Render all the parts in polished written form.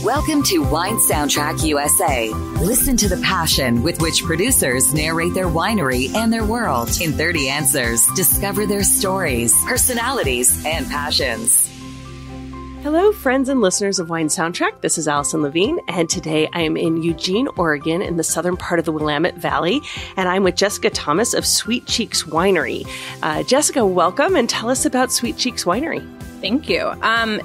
Welcome to Wine Soundtrack USA. Listen to the passion with which producers narrate their winery and their world. In 30 answers, discover their stories, personalities, and passions. Hello, friends and listeners of Wine Soundtrack. This is Allison Levine, and today I am in Eugene, Oregon, in the southern part of the Willamette Valley, and I'm with Jessica Thomas of Sweet Cheeks Winery. Jessica, welcome, and tell us about Sweet Cheeks Winery. Thank you.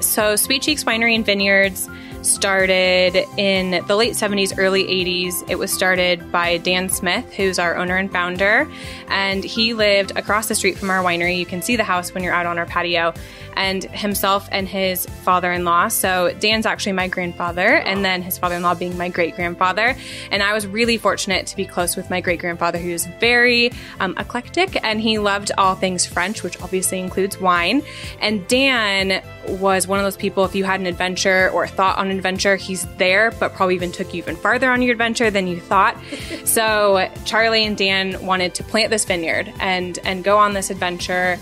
So Sweet Cheeks Winery and Vineyards started in the late 70s, early 80s. It was started by Dan Smith, who's our owner and founder, and he lived across the street from our winery. You can see the house when you're out on our patio, and himself and his father-in-law. So Dan's actually my grandfather, and then his father-in-law being my great-grandfather. And I was really fortunate to be close with my great-grandfather, who was very eclectic, and he loved all things French, which obviously includes wine. And Dan was one of those people, if you had an adventure or a thought on an adventure, he's there, but probably even took you even farther on your adventure than you thought. So Charlie and Dan wanted to plant this vineyard and go on this adventure.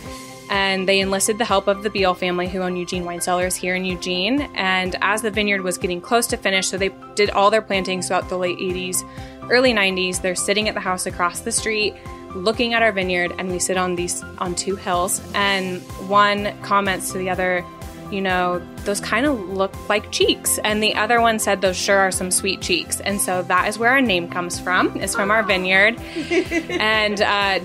And they enlisted the help of the Beal family, who own Eugene Wine Cellars here in Eugene. And as the vineyard was getting close to finish, so they did all their plantings throughout the late 80s, early 90s. They're sitting at the house across the street, looking at our vineyard, and we sit on two hills. And one comments to the other, you know, those kind of look like cheeks. And the other one said, those sure are some sweet cheeks. And so that is where our name comes from. It's from our vineyard. And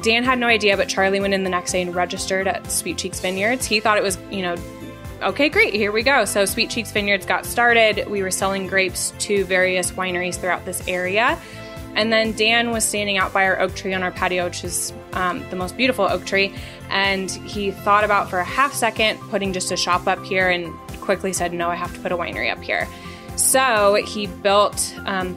Dan had no idea, but Charlie went in the next day and registered at Sweet Cheeks Vineyards. He thought it was, okay, great, here we go. So Sweet Cheeks Vineyards got started. We were selling grapes to various wineries throughout this area. And then Dan was standing out by our oak tree on our patio, which is the most beautiful oak tree. And he thought about for a half second putting just a shop up here and quickly said, no, I have to put a winery up here. So he built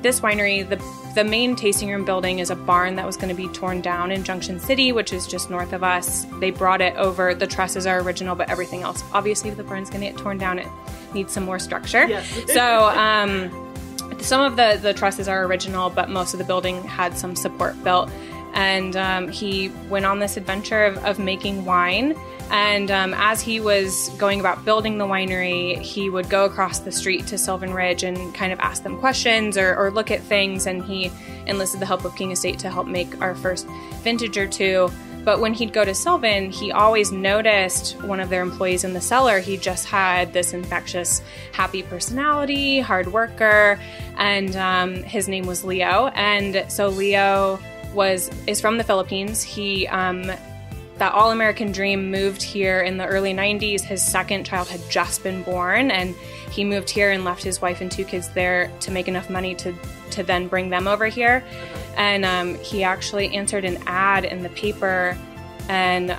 this winery. The main tasting room building is a barn that was going to be torn down in Junction City, which is just north of us. They brought it over. The trusses are original, but everything else, obviously, if the barn's going to get torn down, it needs some more structure. Yes. So some of the trusses are original, but most of the building had some support built. And he went on this adventure of making wine. And as he was going about building the winery, he would go across the street to Silvan Ridge and kind of ask them questions or look at things. And he enlisted the help of King Estate to help make our first vintage or two. But when he'd go to Silvan, he always noticed one of their employees in the cellar. He just had this infectious, happy personality, hard worker, and his name was Leo. And so Leo is from the Philippines. He that all-American dream, moved here in the early 90s. His second child had just been born, and he moved here and left his wife and two kids there to make enough money to then bring them over here. And he actually answered an ad in the paper and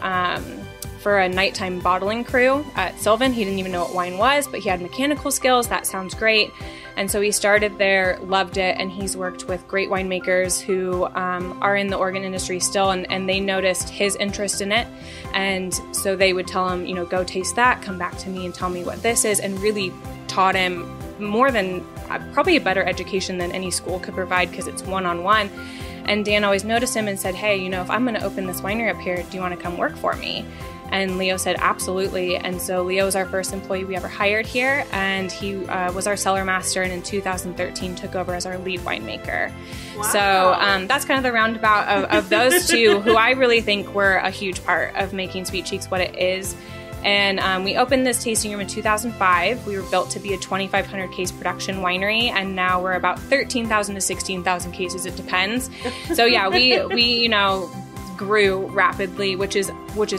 for a nighttime bottling crew at Silvan. He didn't even know what wine was, but he had mechanical skills. That sounds great. And so he started there, loved it, and he's worked with great winemakers who are in the organ industry still, and they noticed his interest in it. And so they would tell him, go taste that, come back to me and tell me what this is, and really taught him more than, probably a better education than any school could provide, because it's one-on-one. And Dan always noticed him and said, hey, if I'm going to open this winery up here, do you want to come work for me? And Leo said, absolutely. And so Leo was our first employee we ever hired here, and he was our cellar master, and in 2013 took over as our lead winemaker. Wow. So that's kind of the roundabout of those two, who I really think were a huge part of making Sweet Cheeks what it is. And we opened this tasting room in 2005. We were built to be a 2,500 case production winery, and now we're about 13,000 to 16,000 cases. It depends. So yeah, we grew rapidly, which is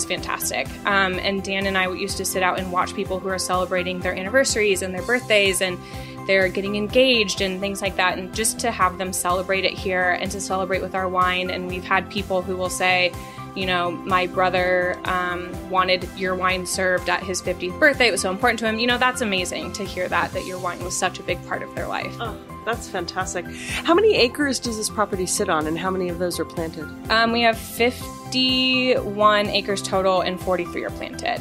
fantastic. And Dan and I used to sit out and watch people who are celebrating their anniversaries and their birthdays, and they're getting engaged and things like that. And just to have them celebrate it here and to celebrate with our wine. And we've had people who will say, my brother wanted your wine served at his 50th birthday. It was so important to him. That's amazing to hear that your wine was such a big part of their life. Oh, that's fantastic. How many acres does this property sit on, and how many of those are planted? We have 51 acres total, and 43 are planted.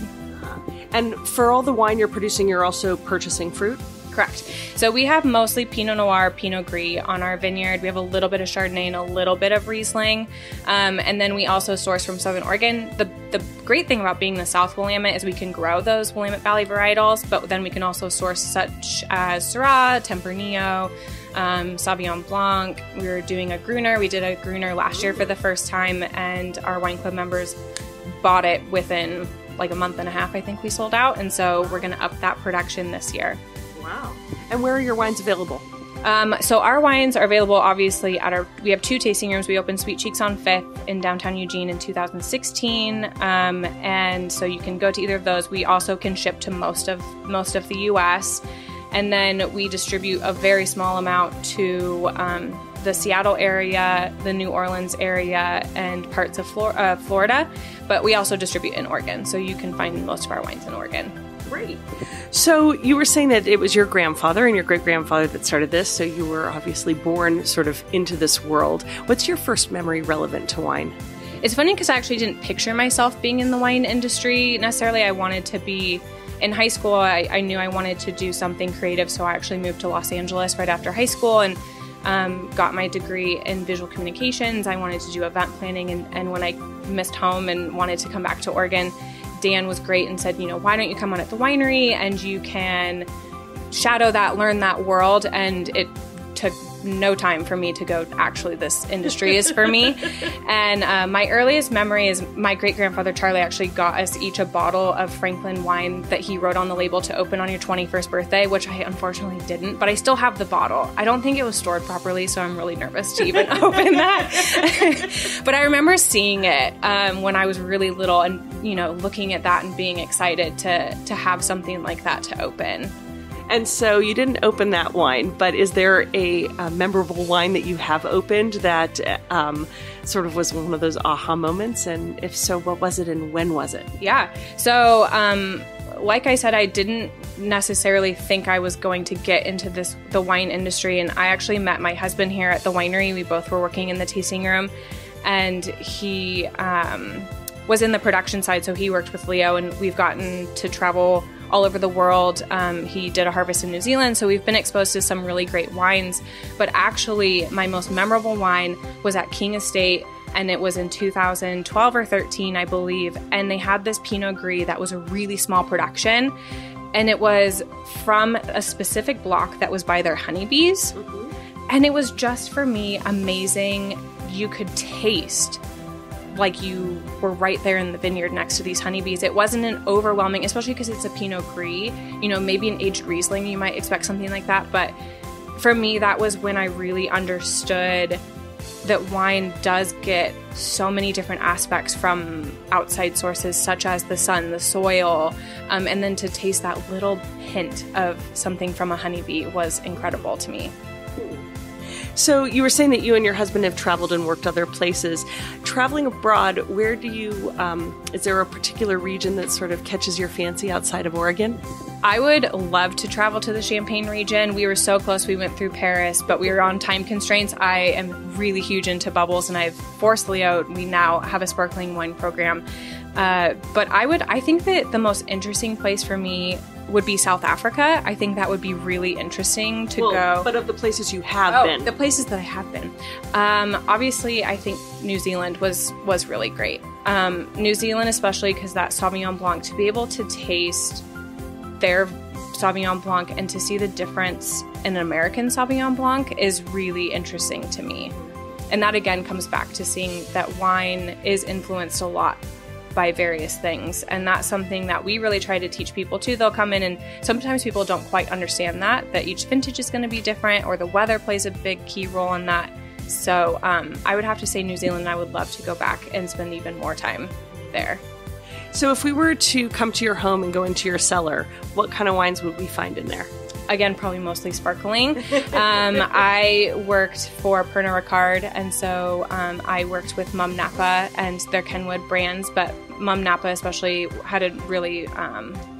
And for all the wine you're producing, you're also purchasing fruit? Correct. So we have mostly Pinot Noir, Pinot Gris on our vineyard. We have a little bit of Chardonnay and a little bit of Riesling. And then we also source from Southern Oregon. The great thing about being the South Willamette is we can grow those Willamette Valley varietals, but then we can also source such as Syrah, Tempranillo, Sauvignon Blanc. We were doing a Gruner. We did a Gruner last year for the first time, and our wine club members bought it within like a month and a half. I think we sold out, and so we're going to up that production this year. Wow. And where are your wines available? So our wines are available obviously we have 2 tasting rooms. We opened Sweet Cheeks on 5th in downtown Eugene in 2016. And so you can go to either of those. We also can ship to most of the US. And then we distribute a very small amount to the Seattle area, the New Orleans area, and parts of Florida. But we also distribute in Oregon. So you can find most of our wines in Oregon. Great. So you were saying that it was your grandfather and your great-grandfather that started this, so you were obviously born sort of into this world. What's your first memory relevant to wine? It's funny because I actually didn't picture myself being in the wine industry necessarily. I wanted to be in high school. I knew I wanted to do something creative, so I actually moved to Los Angeles right after high school and got my degree in visual communications. I wanted to do event planning, and when I missed home and wanted to come back to Oregon, Dan was great and said, why don't you come on at the winery and you can shadow that, learn that world. And it took no time for me to go, actually, this industry is for me. And my earliest memory is my great-grandfather Charlie actually got us each a bottle of Franklin wine that he wrote on the label to open on your 21st birthday, which I unfortunately didn't, but I still have the bottle. I don't think it was stored properly, so I'm really nervous to even open that. But I remember seeing it when I was really little and, looking at that and being excited to have something like that to open. And so you didn't open that wine, but is there a memorable wine that you have opened that sort of was one of those aha moments? And if so, what was it and when was it? Yeah. So like I said, I didn't necessarily think I was going to get into the wine industry. And I actually met my husband here at the winery. We both were working in the tasting room, and he was in the production side. So he worked with Leo, and we've gotten to travel all over the world. He did a harvest in New Zealand, so we've been exposed to some really great wines. But actually, my most memorable wine was at King Estate, and it was in 2012 or 13, I believe. And they had this Pinot Gris that was a really small production, and it was from a specific block that was by their honeybees. Mm-hmm. And it was just, for me, amazing. You could taste like you were right there in the vineyard next to these honeybees. It wasn't an overwhelming, especially because it's a Pinot Gris. Maybe an aged Riesling, you might expect something like that. But for me, that was when I really understood that wine does get so many different aspects from outside sources, such as the sun, the soil, and then to taste that little hint of something from a honeybee was incredible to me. So you were saying that you and your husband have traveled and worked other places. Traveling abroad, where do you, is there a particular region that sort of catches your fancy outside of Oregon? I would love to travel to the Champagne region. We were so close. We went through Paris, but we were on time constraints. I am really huge into bubbles, and I've forced Leo. We now have a sparkling wine program. But I think that the most interesting place for me would be South Africa. I think that would be really interesting to go. But of the places you have been. The places that I have been. Obviously, I think New Zealand was really great. New Zealand, especially because that Sauvignon Blanc, to be able to taste their Sauvignon Blanc and to see the difference in an American Sauvignon Blanc is really interesting to me. And that again comes back to seeing that wine is influenced a lot by various things. And that's something that we really try to teach people too. They'll come in, and sometimes people don't quite understand that each vintage is going to be different, or the weather plays a big key role in that. So I would have to say New Zealand, and I would love to go back and spend even more time there. So if we were to come to your home and go into your cellar, what kind of wines would we find in there? Again, probably mostly sparkling. I worked for Pernod Ricard, and so I worked with Mum Napa and their Kenwood brands, but Mum Napa especially had a really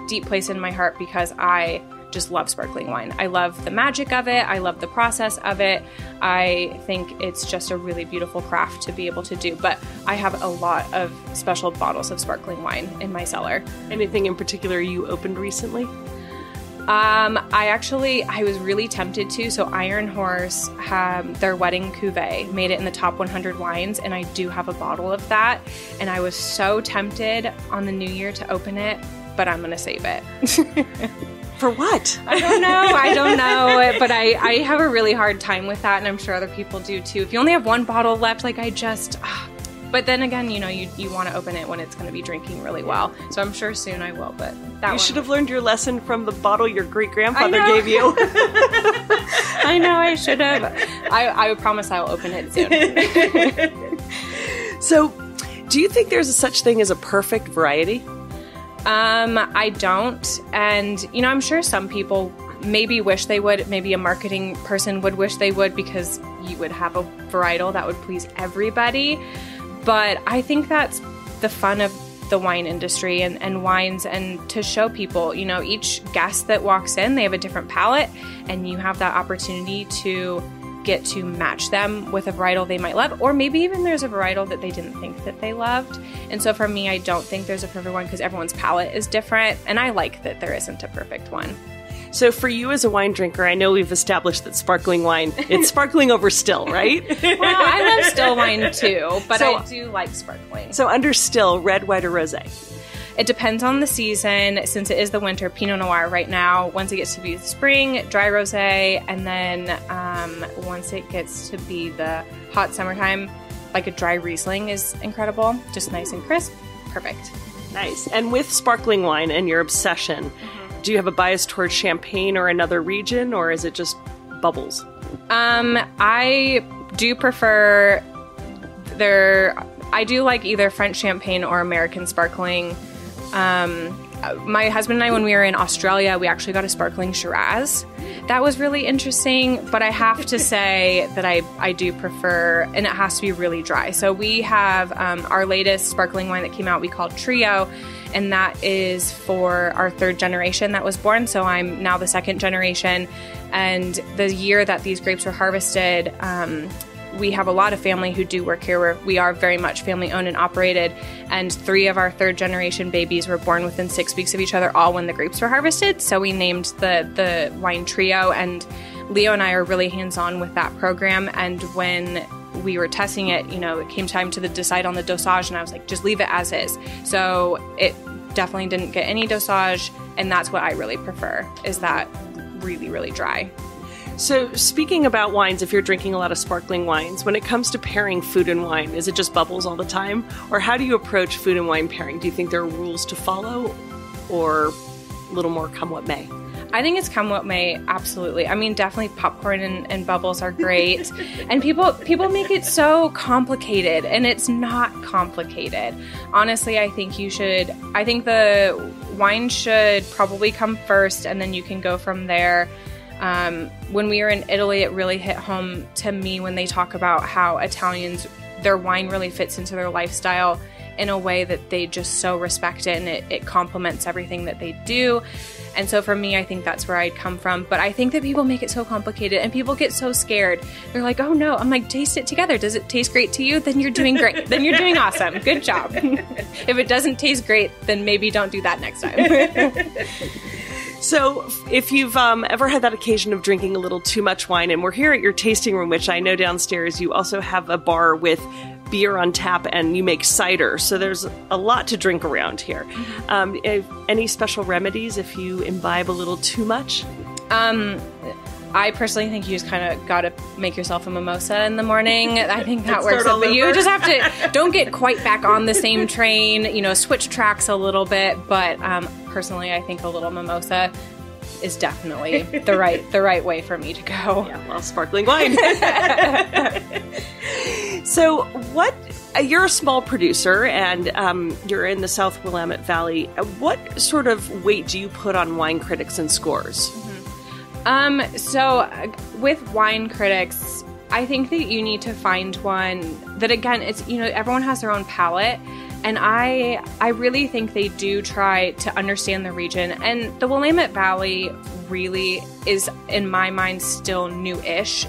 deep place in my heart because I just love sparkling wine. I love the magic of it. I love the process of it. I think it's just a really beautiful craft to be able to do, but I have a lot of special bottles of sparkling wine in my cellar. Anything in particular you opened recently? I was really tempted to. So Iron Horse, their wedding cuvee, made it in the top 100 wines, and I do have a bottle of that. And I was so tempted on the new year to open it, but I'm going to save it. For what? I don't know. But I have a really hard time with that, and I'm sure other people do too. If you only have one bottle left, like but then again, you want to open it when it's going to be drinking really well. So I'm sure soon I will, but you should have learned your lesson from the bottle your great-grandfather gave you. I know, I should have. I would promise I will open it soon. So, do you think there's such thing as a perfect variety? I don't. And, I'm sure some people maybe wish they would. Maybe a marketing person would wish they would, because you would have a varietal that would please everybody. But I think that's the fun of the wine industry and wines, and to show people, each guest that walks in, they have a different palate, and you have that opportunity to get to match them with a varietal they might love, or maybe even there's a varietal that they didn't think that they loved. And so for me, I don't think there's a perfect one, because everyone's palate is different, and I like that there isn't a perfect one. So for you as a wine drinker, I know we've established that sparkling wine, it's sparkling over still, right? Well, I love still wine too, but I do like sparkling. So under still, red, white, or rosé? It depends on the season. Since it is the winter, Pinot Noir right now. Once it gets to be the spring, dry rosé, and then once it gets to be the hot summertime, like a dry Riesling is incredible. Just nice and crisp. Perfect. Nice. And with sparkling wine and your obsession, do you have a bias towards champagne or another region, or is it just bubbles? I do prefer I do like either French champagne or American sparkling. My husband and I, when we were in Australia, we actually got a sparkling Shiraz. That was really interesting, but I have to say that I do prefer, and it has to be really dry. So we have our latest sparkling wine that came out, we called Trio, and that is for our third generation that was born. So I'm now the second generation, and the year that these grapes were harvested, we have a lot of family who do work here. We are very much family owned and operated, and 3 of our third generation babies were born within 6 weeks of each other, all when the grapes were harvested. So we named the wine Trio, and Leo and I are really hands-on with that program. And when we were testing it, it came time to decide on the dosage, and I was like, just leave it as is. So it definitely didn't get any dosage, and that's what I really prefer, is that really, really dry. So speaking about wines, if you're drinking a lot of sparkling wines, when it comes to pairing food and wine, is it just bubbles all the time? Or how do you approach food and wine pairing? Do you think there are rules to follow, or a little more come what may? I think it's come what may, absolutely. I mean, definitely popcorn and bubbles are great. And people make it so complicated, and it's not complicated. Honestly, I think the wine should probably come first, and then you can go from there. When we were in Italy, it really hit home to me when they talk about how Italians, their wine really fits into their lifestyle in a way that they just so respect it, and it complements everything that they do. And so for me, I think that's where I'd come from. But I think that people make it so complicated, and people get so scared. They're like, oh no. I'm like, taste it together. Does it taste great to you? Then you're doing great. Then you're doing awesome. Good job. If it doesn't taste great, then maybe don't do that next time. So if you've ever had that occasion of drinking a little too much wine, and we're here at your tasting room, which I know downstairs you also have a bar with beer on tap, and you make cider. So there's a lot to drink around here. Any special remedies if you imbibe a little too much? I personally think you just kind of got to make yourself a mimosa in the morning. I think that works. But you just have to, don't get quite back on the same train, switch tracks a little bit. But personally, I think a little mimosa is definitely the right way for me to go. Yeah, well, sparkling wine. So you're a small producer, and you're in the South Willamette Valley. What sort of weight do you put on wine critics and scores? So with wine critics, I think that you need to find one that, again, it's, everyone has their own palate. And I really think they do try to understand the region. And the Willamette Valley really is, in my mind, still new-ish.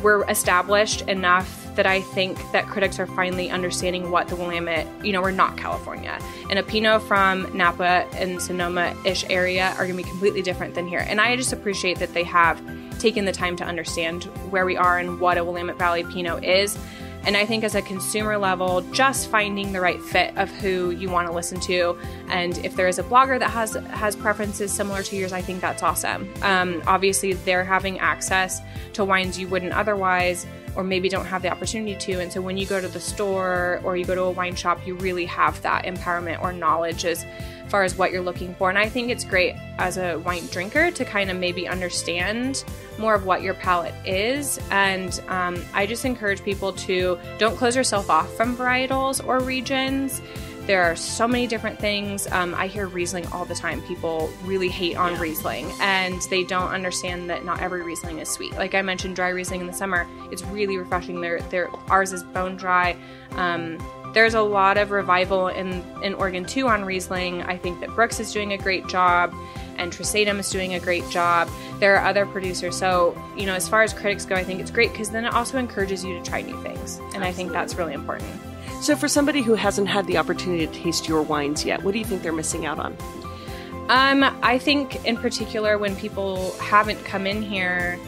We're established enough that I think that critics are finally understanding what the Willamette, we're not California. And a Pinot from Napa and Sonoma-ish area are going to be completely different than here. And I just appreciate that they have taken the time to understand where we are and what a Willamette Valley Pinot is. And I think as a consumer level, just finding the right fit of who you want to listen to. And if there is a blogger that has preferences similar to yours, I think that's awesome. Obviously, they're having access to wines you wouldn't otherwise, or maybe don't have the opportunity to. And so when you go to the store or you go to a wine shop, you really have that empowerment or knowledge as far as what you're looking for. And I think it's great as a wine drinker to kind of maybe understand more of what your palate is. And I just encourage people to don't close yourself off from varietals or regions. There are so many different things. I hear Riesling all the time. People really hate on Riesling, and they don't understand that not every Riesling is sweet. Like I mentioned, dry Riesling in the summer, it's really refreshing. Ours is bone dry. There's a lot of revival in Oregon too on Riesling. I think that Brooks is doing a great job, and Tresadum is doing a great job. There are other producers. So, as far as critics go, I think it's great because then it also encourages you to try new things. And I think that's really important. So for somebody who hasn't had the opportunity to taste your wines yet, what do you think they're missing out on? I think in particular when people haven't come in here,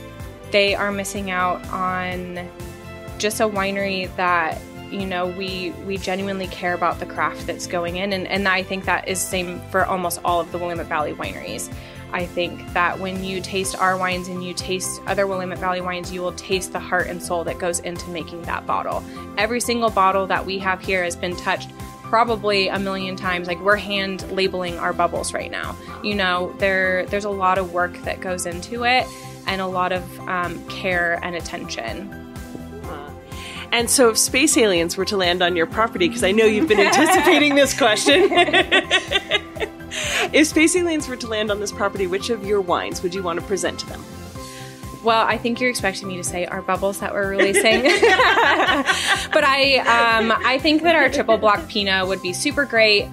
they are missing out on just a winery that, we genuinely care about the craft that's going in. And I think that is the same for almost all of the Willamette Valley wineries. I think that when you taste our wines and you taste other Willamette Valley wines, you will taste the heart and soul that goes into making that bottle. Every single bottle that we have here has been touched probably a million times. Like we're hand labeling our bubbles right now. There's a lot of work that goes into it and a lot of care and attention. And so if space aliens were to land on your property, because I know you've been anticipating this question, if space aliens were to land on this property, which of your wines would you want to present to them? Well, I think you're expecting me to say our bubbles that we're releasing. But I think that our triple block Pinot would be super great,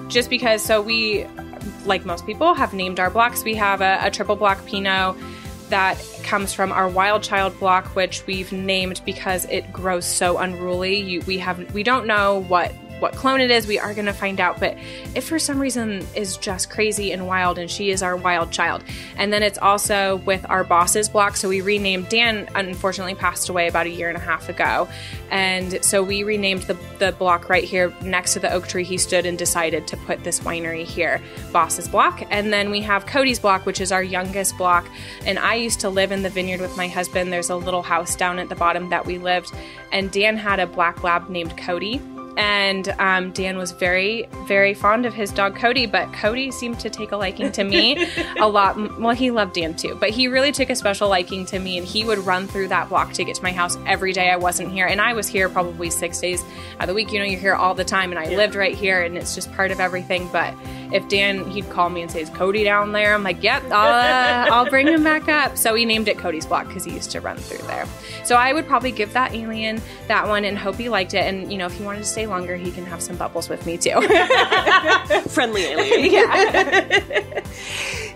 just because, we, like most people, have named our blocks. We have a triple block Pinot that comes from our Wild Child block, which we've named because it grows so unruly. We don't know what clone it is. We are going to find out, but if for some reason is just crazy and wild, and she is our Wild Child. And then it's also with our Boss's block. So we renamed, Dan unfortunately passed away about 1.5 years ago. And so we renamed the block right here next to the oak tree he stood and decided to put this winery here, Boss's block. And then we have Cody's block, which is our youngest block. And I used to live in the vineyard with my husband. There's a little house down at the bottom that we lived. And Dan had a black lab named Cody. And Dan was very, very fond of his dog Cody, but Cody seemed to take a liking to me a lot. Well, he loved Dan too, but he really took a special liking to me, and he would run through that block to get to my house every day I wasn't here. And I was here probably 6 days out of the week. You're here all the time, and I lived right here, and it's just part of everything. But if Dan, he'd call me and say, "Is Cody down there?" I'm like, "Yep, I'll bring him back up." So we named it Cody's block because he used to run through there. So I would probably give that alien that one and hope he liked it. And, if he wanted to stay longer, he can have some bubbles with me too. Friendly alien. Yeah.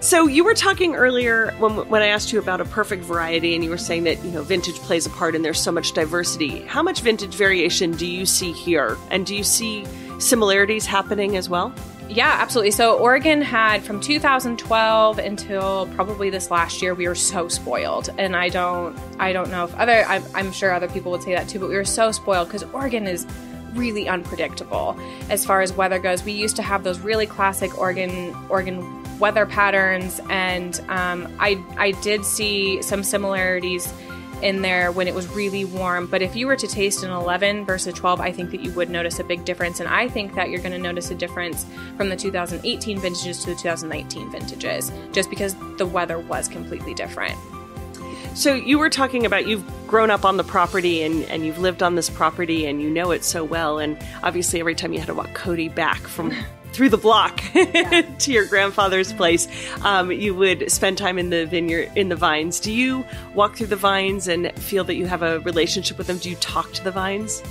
So you were talking earlier when I asked you about a perfect variety, and you were saying that, vintage plays a part and there's so much diversity. How much vintage variation do you see here? And do you see similarities happening as well? Yeah, absolutely. So Oregon had, from 2012 until probably this last year, we were so spoiled. And I don't know if I'm sure other people would say that too, but we were so spoiled because Oregon is really unpredictable as far as weather goes. We used to have those really classic Oregon weather patterns, and I did see some similarities in there when it was really warm. But if you were to taste an 11 versus 12, I think that you would notice a big difference. And I think that you're going to notice a difference from the 2018 vintages to the 2019 vintages, just because the weather was completely different. So you were talking about you've grown up on the property and you've lived on this property and you know it so well. And obviously every time you had to walk Cody back from through the block to your grandfather's place, you would spend time in the vineyard, in the vines. Do you walk through the vines and feel that you have a relationship with them? Do you talk to the vines?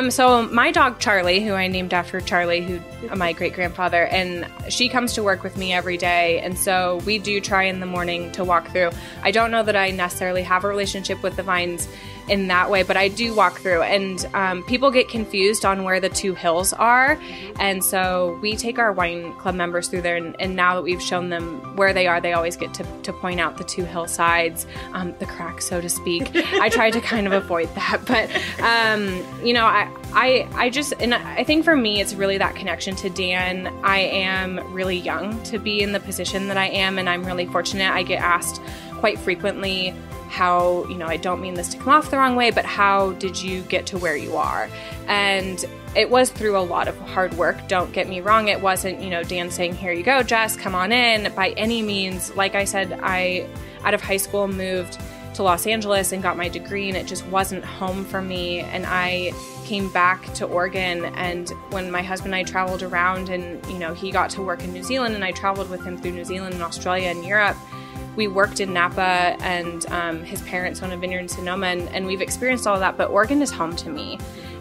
So my dog, Charlie, who I named after Charlie, my great-grandfather, and she comes to work with me every day. And so we do try in the morning to walk through. I don't know that I necessarily have a relationship with the vines in that way, but I do walk through. And people get confused on where the two hills are. And so we take our wine club members through there. And now that we've shown them where they are, they always get to point out the two hillsides, the cracks, so to speak. I try to kind of avoid that. But, I think for me, it's really that connection to Dan. I am really young to be in the position that I am, and I'm really fortunate. I get asked quite frequently how, I don't mean this to come off the wrong way, but how did you get to where you are? And it was through a lot of hard work. Don't get me wrong. It wasn't, Dan saying, here you go, Jess, come on in, by any means. Like I said, I, out of high school, moved to Los Angeles and got my degree, and it just wasn't home for me. And I came back to Oregon, and when my husband and I traveled around, and, he got to work in New Zealand, and I traveled with him through New Zealand and Australia and Europe. We worked in Napa, and his parents own a vineyard in Sonoma, and we've experienced all of that, but Oregon is home to me.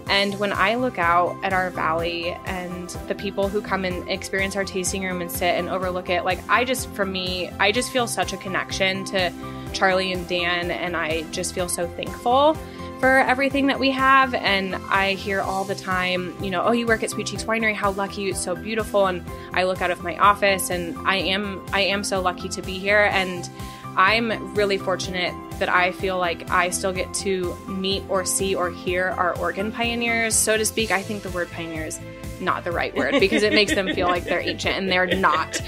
And when I look out at our valley and the people who come and experience our tasting room and sit and overlook it, I just feel such a connection to Charlie and Dan, and I just feel so thankful for everything that we have. And I hear all the time, oh, you work at Sweet Cheeks Winery, how lucky, it's so beautiful. And I look out of my office, and I am so lucky to be here. And I'm really fortunate that I feel like I still get to meet or see or hear our Oregon pioneers, so to speak. I think the word pioneer is not the right word because it makes them feel like they're ancient, and they're not.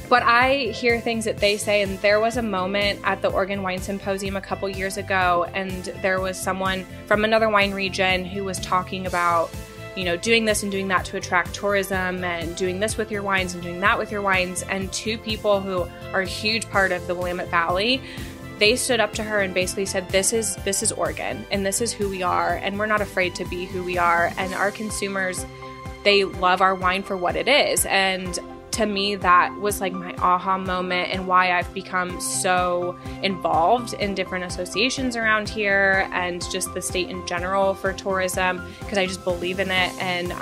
But I hear things that they say, and there was a moment at the Oregon Wine Symposium a couple years ago, and there was someone from another wine region who was talking about, doing this and doing that to attract tourism, and doing this with your wines and doing that with your wines. And two people who are a huge part of the Willamette Valley, they stood up to her and basically said, this is Oregon, and this is who we are, and we're not afraid to be who we are. And our consumers, they love our wine for what it is. And to me, that was like my aha moment, and why I've become so involved in different associations around here and just the state in general for tourism, because I just believe in it. And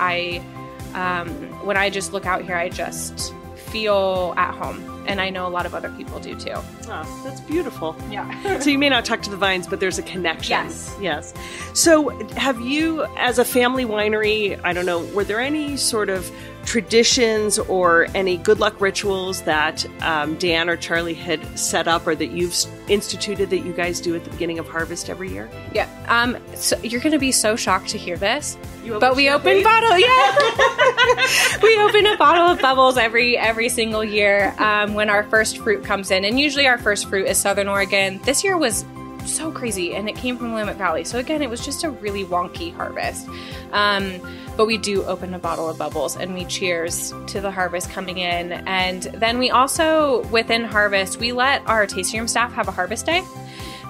when I just look out here, I just feel at home. And I know a lot of other people do too. Oh, that's beautiful. Yeah. So you may not talk to the vines, but there's a connection. Yes. Yes. So have you, as a family winery, I don't know, were there any sort of traditions or any good luck rituals that Dan or Charlie had set up, or that you've instituted, that you guys do at the beginning of harvest every year? Yeah. So you're going to be so shocked to hear this, we open bottle. Yeah. We open a bottle of bubbles every single year when our first fruit comes in, and usually our first fruit is Southern Oregon. This year was so crazy, and it came from Willamette Valley. So again, it was just a really wonky harvest. But we do open a bottle of bubbles, and we cheers to the harvest coming in. And then we also, within harvest, we let our tasting room staff have a harvest day.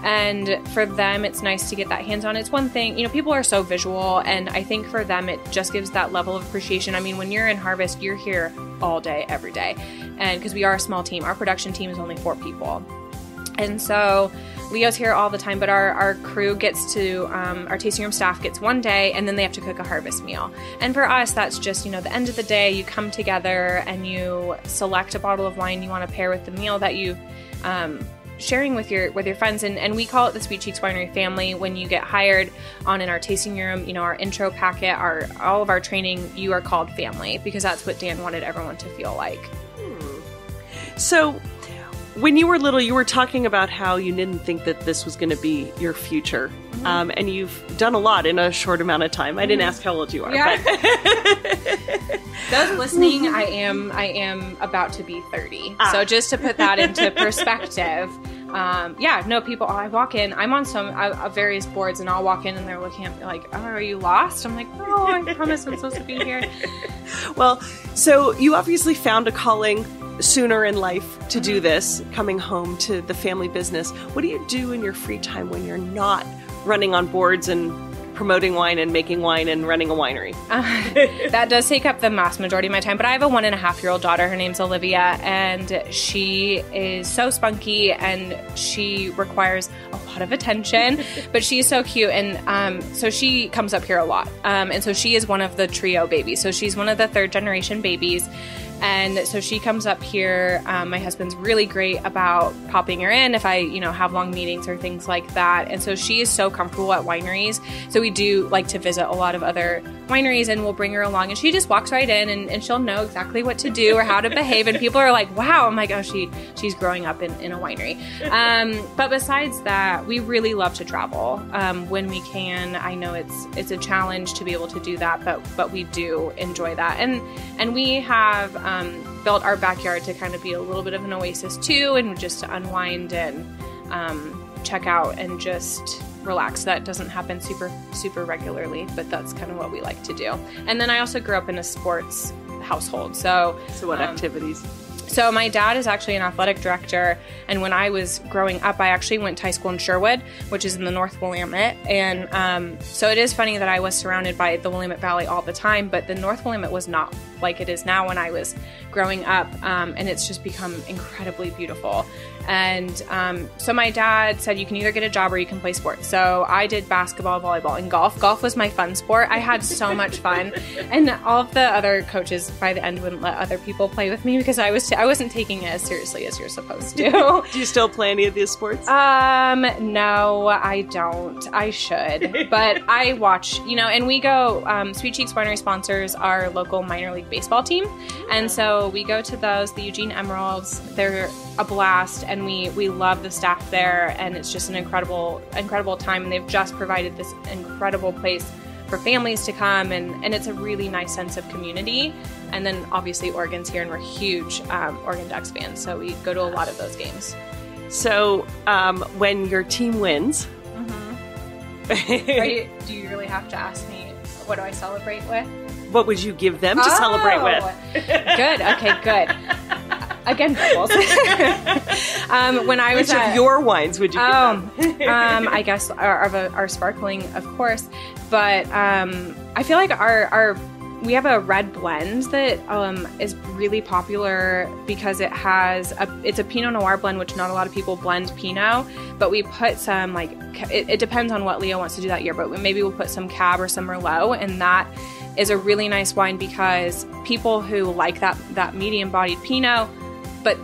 And for them, it's nice to get that hands-on. It's one thing, people are so visual, and I think for them, it just gives that level of appreciation. I mean, when you're in harvest, you're here all day, every day. And because we are a small team, our production team is only 4 people. And so Leo's here all the time, but our crew gets to, our tasting room staff gets one day, and then they have to cook a harvest meal. And for us, that's just, the end of the day, you come together and you select a bottle of wine you want to pair with the meal that you sharing with your friends. And we call it the Sweet Cheeks Winery family. When you get hired on in our tasting room, our intro packet, all of our training, you are called family, because that's what Dan wanted everyone to feel like. So when you were little, you were talking about how you didn't think that this was going to be your future. Mm-hmm. And you've done a lot in a short amount of time. I didn't ask how old you are. Yeah. But those listening, I am about to be 30. So just to put that into perspective, people, I walk in, I'm on some various boards, and I'll walk in and they're looking at me like, oh, are you lost? I'm like, no, I promise I'm supposed to be here. Well, so you obviously found a calling sooner in life to do this, coming home to the family business. What do you do in your free time when you're not running on boards and promoting wine and making wine and running a winery? That does take up the vast majority of my time, but I have a 1.5-year-old daughter. Her name's Olivia, and she is so spunky and she requires a lot of attention, but she's so cute. And so she comes up here a lot. And so she is one of the trio babies. So she's one of the 3rd generation babies. And so she comes up here. My husband's really great about popping her in if I, have long meetings or things like that. And so she is so comfortable at wineries. So we do like to visit a lot of other wineries, and we'll bring her along, and she just walks right in and she'll know exactly what to do or how to behave. And people are like, wow, I'm like, oh, she's growing up in a winery. But besides that, we really love to travel when we can. I know it's a challenge to be able to do that, but we do enjoy that. And we have built our backyard to kind of be a little bit of an oasis too, and just to unwind and check out and just relax. That doesn't happen super regularly, but that's kind of what we like to do. And then I also grew up in a sports household. So what activities? So my dad is actually an athletic director, and when I was growing up, I actually went to high school in Sherwood, which is in the North Willamette. And so it is funny that I was surrounded by the Willamette Valley all the time, but the North Willamette was not like it is now when I was growing up, and it's just become incredibly beautiful. And so my dad said, you can either get a job or you can play sports. So I did basketball, volleyball, and golf. Golf was my fun sport. I had so much fun. And all of the other coaches by the end wouldn't let other people play with me because I wasn't taking it as seriously as you're supposed to. Do you still play any of these sports? No, I don't. I should. But I watch, and we go, Sweet Cheeks Winery sponsors our local minor league baseball team. And so we go to those, the Eugene Emeralds. They're a blast, and we love the staff there, and it's just an incredible time. And they've just provided this incredible place for families to come, and it's a really nice sense of community. And then obviously Oregon's here, and we're huge Oregon Ducks fans, so we go to a lot of those games. So when your team wins, mm-hmm. Do you really have to ask me what do I celebrate with? What would you give them to celebrate with? Good. Okay, good. Again, bubbles. When I was Which of your wines would you give them? I guess our sparkling, of course. But I feel like we have a red blend that is really popular because it's a Pinot Noir blend, which not a lot of people blend Pinot. But we put some it depends on what Leo wants to do that year. But maybe we'll put some Cab or some Merlot, and that is a really nice wine because people who like that medium-bodied Pinot. But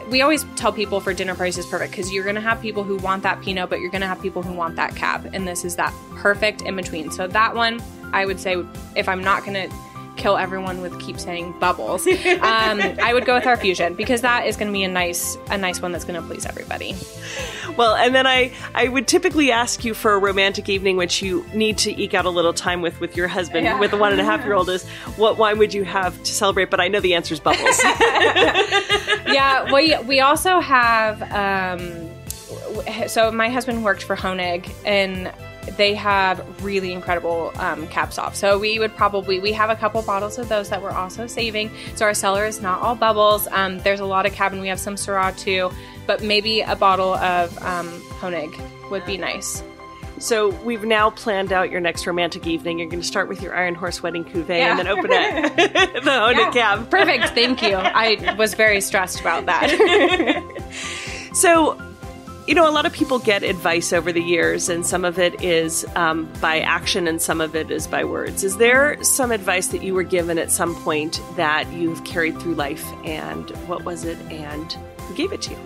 we always tell people for dinner parties is perfect because you're going to have people who want that Pinot, but you're going to have people who want that Cab. And this is that perfect in between. So that one, I would say, if I'm not going to kill everyone with keep saying bubbles, I would go with our Fusion because that is going to be a nice one that's going to please everybody. Well, and then I would typically ask you for a romantic evening, which you need to eke out a little time with your husband, with the 1.5-year-old, is what wine would you have to celebrate? But I know the answer is bubbles. Yeah, we also have, so my husband worked for Honig, and they have really incredible Cab Sauv. So we have a couple bottles of those that we're also saving. So our cellar is not all bubbles. There's a lot of Cab, and we have some Syrah too. But maybe a bottle of Honig would be nice. So we've now planned out your next romantic evening. You're going to start with your Iron Horse Wedding Cuvée and then open it the Honig Cab. Perfect. Thank you. I was very stressed about that. So, a lot of people get advice over the years, and some of it is by action and some of it is by words. Is there some advice that you were given at some point that you've carried through life, and what was it, and who gave it to you?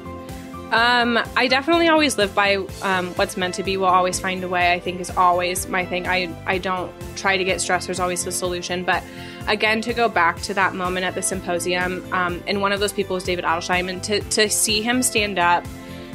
I definitely always live by what's meant to be will always find a way, I think is always my thing. I don't try to get stressed. There's always a solution. But again, to go back to that moment at the symposium, and one of those people was David Adelsheim, and to see him stand up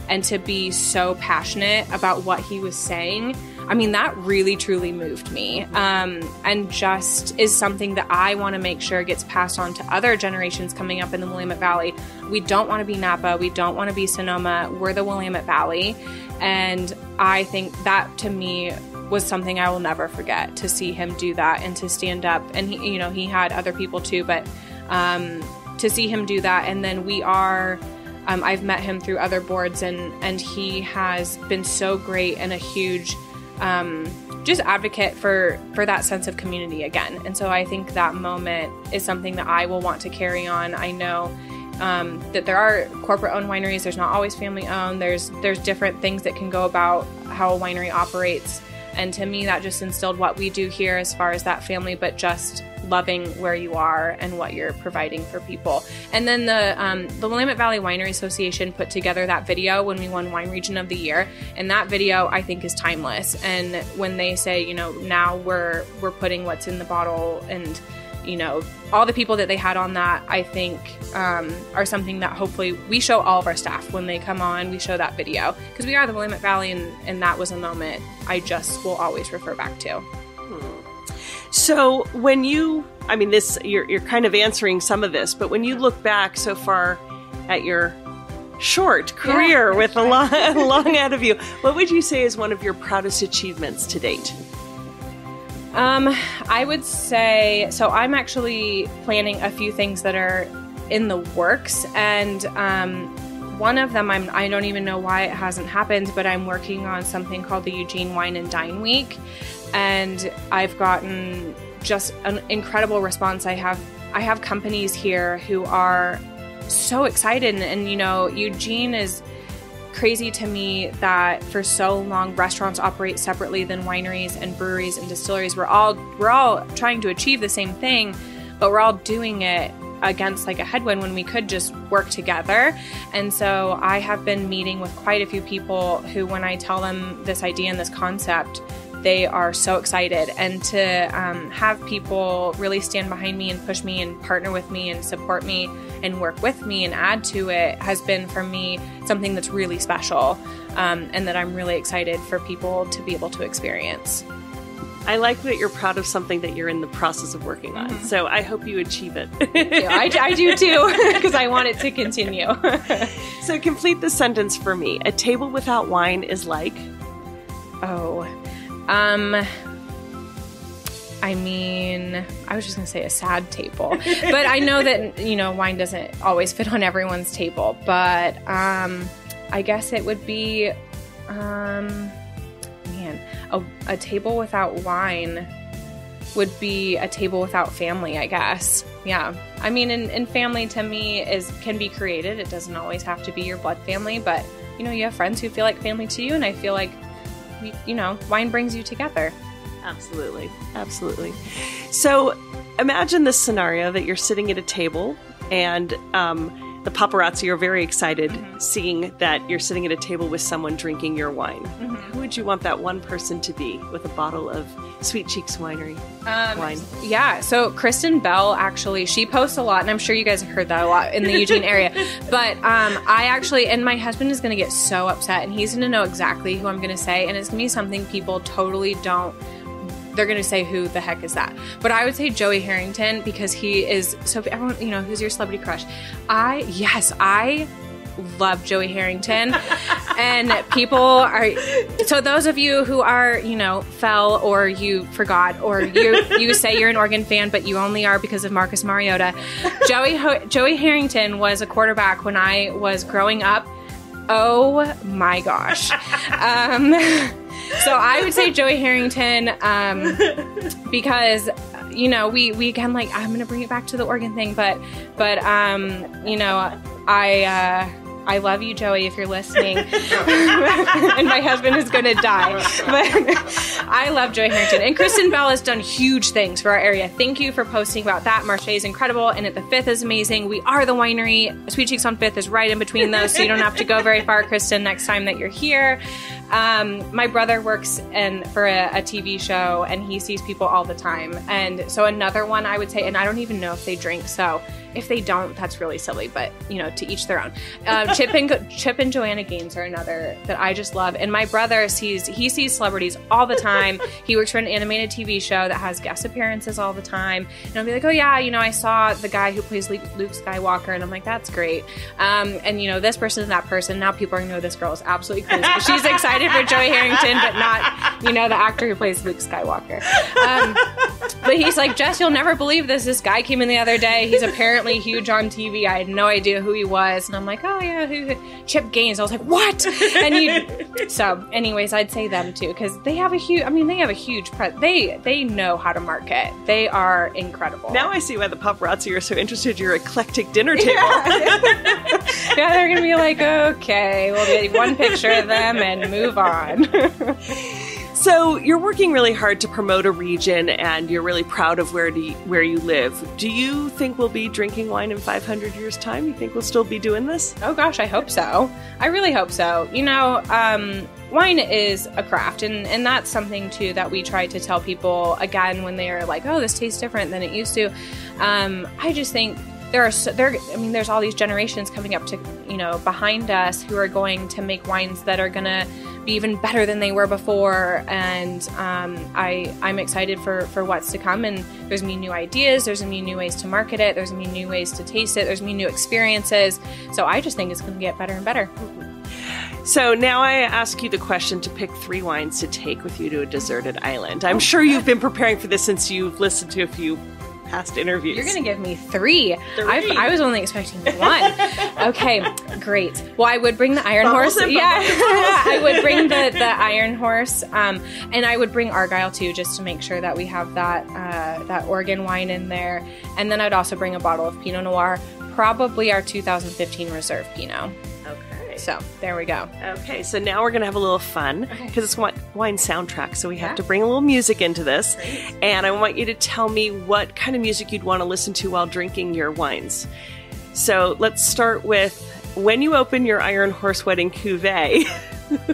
and to be so passionate about what he was saying, I mean, that really, truly moved me, and just is something that I want to make sure gets passed on to other generations coming up in the Willamette Valley. We don't want to be Napa. We don't want to be Sonoma. We're the Willamette Valley. And I think that, to me, was something I will never forget, to see him do that and to stand up. And, he had other people too, but to see him do that. And then we are... I've met him through other boards, and he has been so great and a huge just advocate for that sense of community again. And so I think that moment is something that I will want to carry on. I know that there are corporate-owned wineries. There's not always family-owned. There's different things that can go about how a winery operates. And to me, that just instilled what we do here as far as that family, but just loving where you are and what you're providing for people. And then the Willamette Valley Winery Association put together that video when we won Wine Region of the Year. And that video, I think, is timeless. And when they say, now we're putting what's in the bottle, and all the people that they had on that, I think, are something that hopefully we show all of our staff when they come on. We show that video because we are the Willamette Valley, and that was a moment I just will always refer back to. So when you're kind of answering some of this, but when you look back so far at your short career with a long ahead of you, what would you say is one of your proudest achievements to date? I would say, so I'm actually planning a few things that are in the works, and one of them, I don't even know why it hasn't happened, but I'm working on something called the Eugene Wine and Dine Week, and I've gotten just an incredible response. I have companies here who are so excited, and Eugene is crazy to me that for so long restaurants operate separately than wineries and breweries and distilleries. We're all trying to achieve the same thing, but we're all doing it against like a headwind when we could just work together. And so I have been meeting with quite a few people who, when I tell them this idea and this concept, they are so excited. And to have people really stand behind me and push me and partner with me and support me and work with me and add to it has been, for me, something that's really special, and that I'm really excited for people to be able to experience. I like that you're proud of something that you're in the process of working on. Mm-hmm. So I hope you achieve it. I do too, because I want it to continue. So complete the sentence for me. A table without wine is like? I was just going to say a sad table, but I know that, wine doesn't always fit on everyone's table, but, I guess it would be, a table without wine would be a table without family, I guess. Yeah. I mean, and family to me can be created. It doesn't always have to be your blood family, but, you have friends who feel like family to you, and I feel like, wine brings you together. Absolutely. Absolutely. So imagine this scenario that you're sitting at a table and the paparazzi are very excited seeing that you're sitting at a table with someone drinking your wine. Mm-hmm. Who would you want that one person to be with a bottle of Sweet Cheeks Winery wine? Yeah. So Kristen Bell, actually, she posts a lot, and I'm sure you guys have heard that a lot in the Eugene area. But and my husband is going to get so upset, and he's going to know exactly who I'm going to say, and it's going to be something people totally don't. They're going to say, who the heck is that? But I would say Joey Harrington, because he is, so everyone, who's your celebrity crush? I love Joey Harrington. And people are, so those of you who are, fell or you forgot, or you say you're an Oregon fan, but you only are because of Marcus Mariota. Joey Harrington was a quarterback when I was growing up. Oh my gosh. So I would say Joey Harrington, because, we can, like, I'm going to bring it back to the Oregon thing, but I love you, Joey, if you're listening. And my husband is going to die. But I love Joey Harrington. And Kristen Bell has done huge things for our area. Thank you for posting about that. Marche is incredible. And at the Fifth is amazing. We are the winery. Sweet Cheeks on Fifth is right in between those, so you don't have to go very far, Kristen, next time that you're here. My brother works for a TV show, and he sees people all the time. And so another one I would say, and I don't even know if they drink, so if they don't, that's really silly, but, to each their own. Chip and Joanna Gaines are another that I just love. And my brother sees celebrities all the time. He works for an animated TV show that has guest appearances all the time. And I'll be like, oh yeah, I saw the guy who plays Luke Skywalker, and I'm like, that's great. And this person and that person. Now people are going to know this girl is absolutely crazy. She's excited for Joey Harrington, but not, the actor who plays Luke Skywalker. But he's like, Jess, you'll never believe this. This guy came in the other day. He's apparently huge on TV. I had no idea who he was. And I'm like, oh, yeah, Chip Gaines. I was like, what? And so anyways, I'd say them too, because they have a huge, they know how to market. They are incredible. Now I see why the paparazzi are so interested in your eclectic dinner table. Yeah, they're going to be like, okay, we'll get one picture of them and move on. So you're working really hard to promote a region, and you're really proud of where you live. Do you think we'll be drinking wine in 500 years' time? You think we'll still be doing this? Oh gosh, I hope so. I really hope so. You know, wine is a craft, and that's something too that we try to tell people again when they're like, oh, this tastes different than it used to. I just think there's all these generations coming up to, behind us who are going to make wines that are going to be even better than they were before. And I'm excited for what's to come. And there's going to be new ideas. There's going to be new ways to market it. There's going to be new ways to taste it. There's going to be new experiences. So I just think it's going to get better and better. So now I ask you the question to pick 3 wines to take with you to a deserted island. I'm sure you've been preparing for this since you've listened to a few past interviews. You're going to give me 3. I was only expecting 1. Okay, great. Well, I would bring the Iron Horse. Yeah, I would bring the Iron Horse, and I would bring Argyle too, just to make sure that we have that Oregon wine in there. And then I'd also bring a bottle of Pinot Noir, probably our 2015 Reserve Pinot. So there we go. Okay, so now we're going to have a little fun because it's wine soundtrack, so we have to bring a little music into this. Great. And I want you to tell me what kind of music you'd want to listen to while drinking your wines. So let's start with when you open your Iron Horse Wedding Cuvée.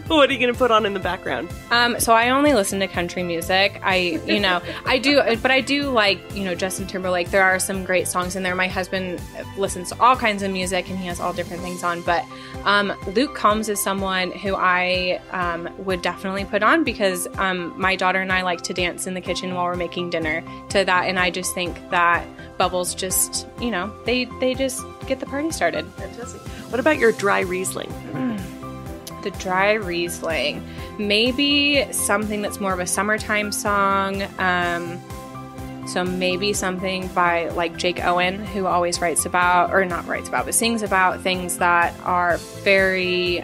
What are you going to put on in the background? So I only listen to country music. I do like, Justin Timberlake. There are some great songs in there. My husband listens to all kinds of music and he has all different things on. But Luke Combs is someone who I would definitely put on because my daughter and I like to dance in the kitchen while we're making dinner to that. And I just think that bubbles just, they just get the party started. Fantastic. What about your dry Riesling? The dry Riesling. Maybe something that's more of a summertime song. So maybe something by like Jake Owen, who always sings about things that are very,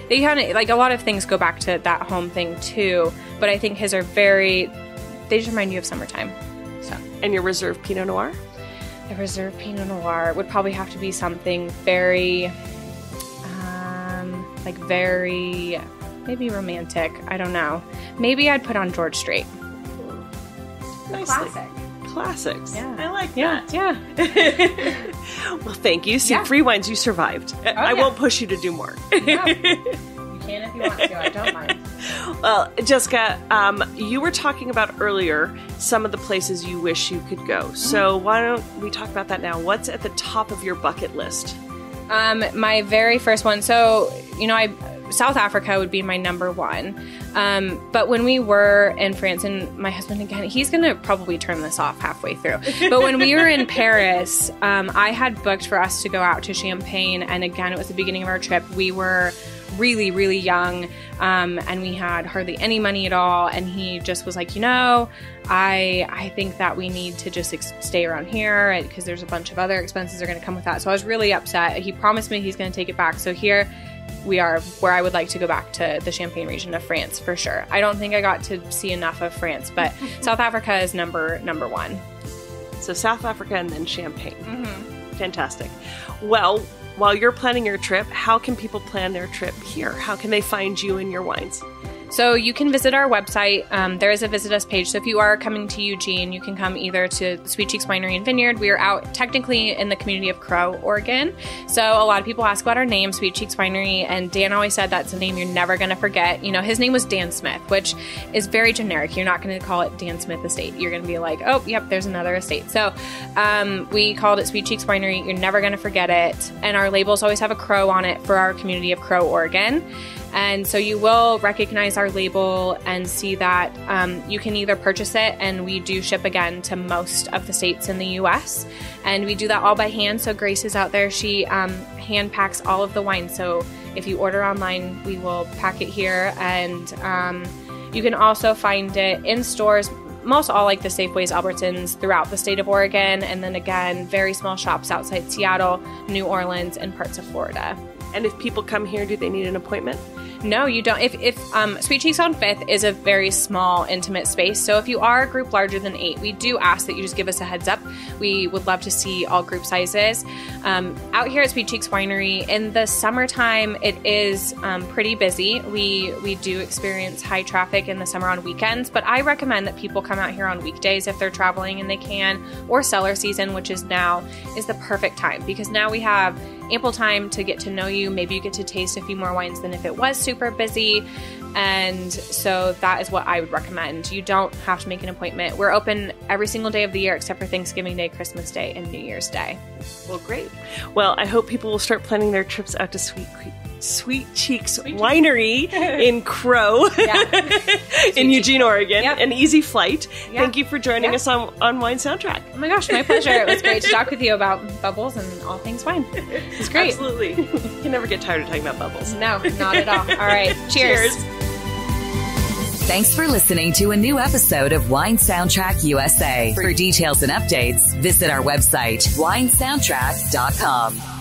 they kind of, like a lot of things go back to that home thing too, but I think his are they just remind you of summertime. So. And your Reserve Pinot Noir? The Reserve Pinot Noir would probably have to be something very... maybe romantic. I don't know. Maybe I'd put on George Strait. Nice. Classics. Yeah. I like that. Yeah. Well, thank you. See, 3 wines, you survived. I won't push you to do more. Yeah. You can if you want to. I don't mind. Well, Jessica, you were talking about earlier some of the places you wish you could go. So why don't we talk about that now? What's at the top of your bucket list? My very first one. So, South Africa would be my number 1. But when we were in France, and my husband, again, he's going to probably turn this off halfway through. But when we were in Paris, I had booked for us to go out to Champagne. And again, it was the beginning of our trip. We were really, really young, and we had hardly any money at all. And he just was like, I think that we need to just stay around here because there's a bunch of other expenses that are going to come with that. So I was really upset. He promised me he's going to take it back. So here we are where I would like to go back to the Champagne region of France for sure. I don't think I got to see enough of France, but South Africa is number 1. So South Africa and then Champagne. Mm-hmm. Fantastic. Well, while you're planning your trip, how can people plan their trip here? How can they find you and your wines? So you can visit our website. There is a Visit Us page. So if you are coming to Eugene, you can come either to Sweet Cheeks Winery and Vineyard. We are out technically in the community of Crow, Oregon. So a lot of people ask about our name, Sweet Cheeks Winery, and Dan always said that's a name you're never going to forget. His name was Dan Smith, which is very generic. You're not going to call it Dan Smith Estate. You're going to be like, oh, yep, there's another estate. So we called it Sweet Cheeks Winery. You're never going to forget it. And our labels always have a crow on it for our community of Crow, Oregon. And so you will recognize our label and see that you can either purchase it, and we do ship again to most of the states in the U.S. And we do that all by hand. So Grace is out there. She hand packs all of the wine. So if you order online, we will pack it here. And you can also find it in stores. most all like the Safeways, Albertsons throughout the state of Oregon. And then again, very small shops outside Seattle, New Orleans, and parts of Florida. And if people come here, do they need an appointment? No, you don't. If Sweet Cheeks on 5th is a very small, intimate space. So if you are a group larger than 8, we do ask that you just give us a heads up. We would love to see all group sizes. Out here at Sweet Cheeks Winery, in the summertime, it is pretty busy. We do experience high traffic in the summer on weekends, but I recommend that people come out here on weekdays if they're traveling and they can, or cellar season, which is now, is the perfect time, because now we have ample time to get to know you. Maybe you get to taste a few more wines than if it was super busy. And so that is what I would recommend. You don't have to make an appointment. We're open every single day of the year except for Thanksgiving Day, Christmas Day, and New Year's Day. Well, great. Well, I hope people will start planning their trips out to Sweet Cheeks Winery in Crow in Eugene, Oregon. Yep. An easy flight. Yep. Thank you for joining us on Wine Soundtrack. Oh my gosh, my pleasure. It was great to talk with you about bubbles and all things wine. It was great. Absolutely. You can never get tired of talking about bubbles. No, not at all. All right. Cheers. Thanks for listening to a new episode of Wine Soundtrack USA. For details and updates, visit our website, winesoundtrack.com.